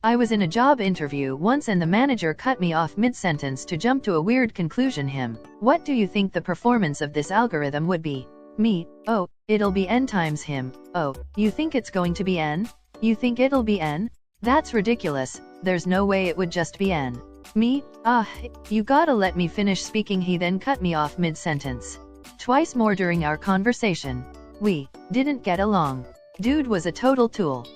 I was in a job interview once and the manager cut me off mid-sentence to jump to a weird conclusion. What do you think the performance of this algorithm would be? Me, oh, it'll be n times him. Oh, you think it's going to be n? You think it'll be n? That's ridiculous, there's no way it would just be n. Me, you gotta let me finish speaking. He then cut me off mid-sentence. Twice more during our conversation. We didn't get along. Dude was a total tool.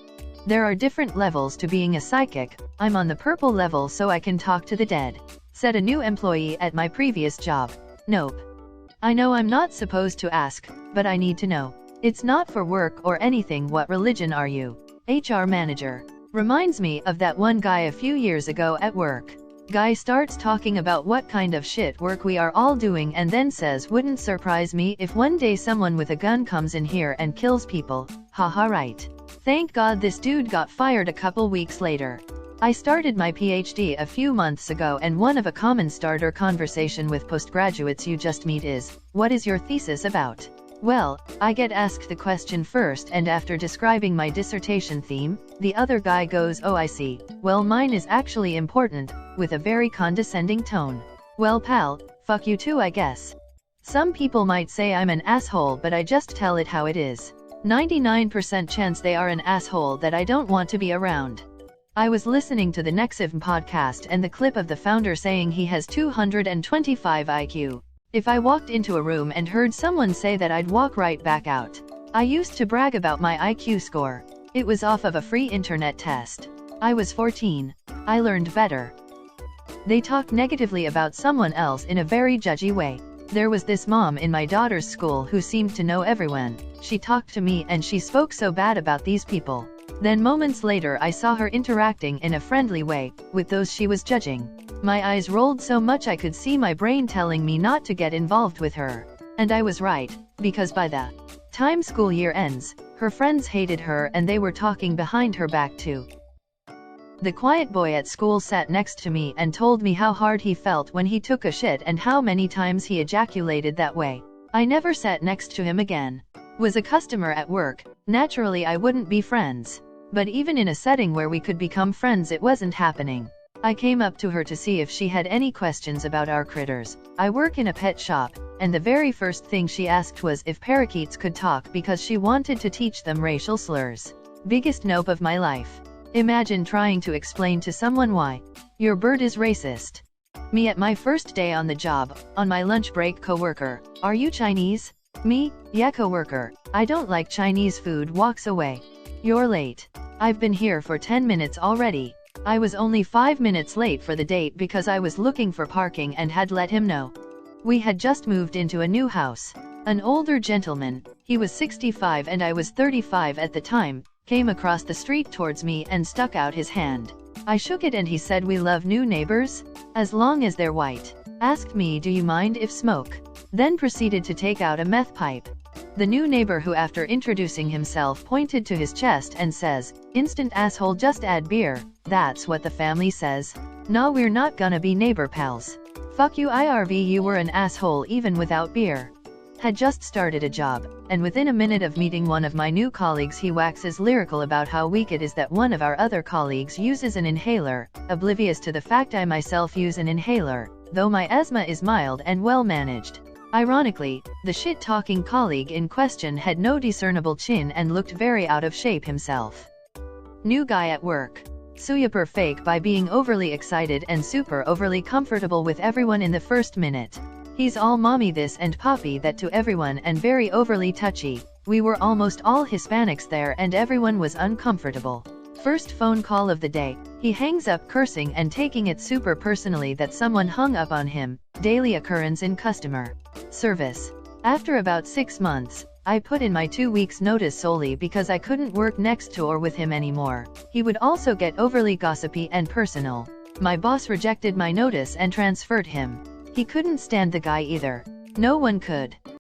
There are different levels to being a psychic. I'm on the purple level so I can talk to the dead, said a new employee at my previous job. Nope. I know I'm not supposed to ask, but I need to know. It's not for work or anything. What religion are you? HR manager. Reminds me of that one guy a few years ago at work. Guy starts talking about what kind of shit work we are all doing and then says, wouldn't surprise me if one day someone with a gun comes in here and kills people. Haha, right. Thank God this dude got fired a couple weeks later. I started my PhD a few months ago and one of a common starter conversation with postgraduates you just meet is, what is your thesis about? Well, I get asked the question first and after describing my dissertation theme, the other guy goes, oh I see, well mine is actually important, with a very condescending tone. Well pal, fuck you too I guess. Some people might say I'm an asshole but I just tell it how it is. 99% chance they are an asshole that I don't want to be around. I was listening to the Nexiv podcast and the clip of the founder saying he has 225 IQ. If I walked into a room and heard someone say that, I'd walk right back out. I used to brag about my IQ score. It was off of a free internet test. I was 14. I learned better. They talked negatively about someone else in a very judgy way. There was this mom in my daughter's school who seemed to know everyone. She talked to me and she spoke so bad about these people. Then moments later I saw her interacting in a friendly way with those she was judging. My eyes rolled so much I could see my brain telling me not to get involved with her. And I was right, because by the time school year ends, her friends hated her and they were talking behind her back too. The quiet boy at school sat next to me and told me how hard he felt when he took a shit and how many times he ejaculated that way. I never sat next to him again. Was a customer at work. Naturally I wouldn't be friends. But even in a setting where we could become friends, it wasn't happening. I came up to her to see if she had any questions about our critters. I work in a pet shop, and the very first thing she asked was if parakeets could talk because she wanted to teach them racial slurs. Biggest nope of my life. Imagine trying to explain to someone why your bird is racist. Me at my first day on the job, on my lunch break, coworker, are you Chinese? Me, yeah coworker, I don't like Chinese food, walks away. You're late. I've been here for 10 minutes already. I was only 5 minutes late for the date because I was looking for parking and had let him know. We had just moved into a new house. An older gentleman, he was 65 and I was 35 at the time, came across the street towards me and stuck out his hand. I shook it and he said, we love new neighbors, as long as they're white. Asked me, do you mind if smoke? Then proceeded to take out a meth pipe. The new neighbor, who after introducing himself pointed to his chest and says, instant asshole, just add beer. That's what the family says. Nah, we're not gonna be neighbor pals. Fuck you IRV, you were an asshole even without beer. Had just started a job, and within a minute of meeting one of my new colleagues he waxes lyrical about how weak it is that one of our other colleagues uses an inhaler, oblivious to the fact I myself use an inhaler, though my asthma is mild and well managed. Ironically, the shit-talking colleague in question had no discernible chin and looked very out of shape himself. New guy at work. Super fake by being overly excited and super overly comfortable with everyone in the first minute. He's all mommy this and poppy that to everyone and very overly touchy. We were almost all Hispanics there and everyone was uncomfortable. First phone call of the day, he hangs up cursing and taking it super personally that someone hung up on him. Daily occurrence in customer service. After about 6 months, I put in my 2 weeks notice solely because I couldn't work next to or with him anymore. He would also get overly gossipy and personal. My boss rejected my notice and transferred him. He couldn't stand the guy either. No one could.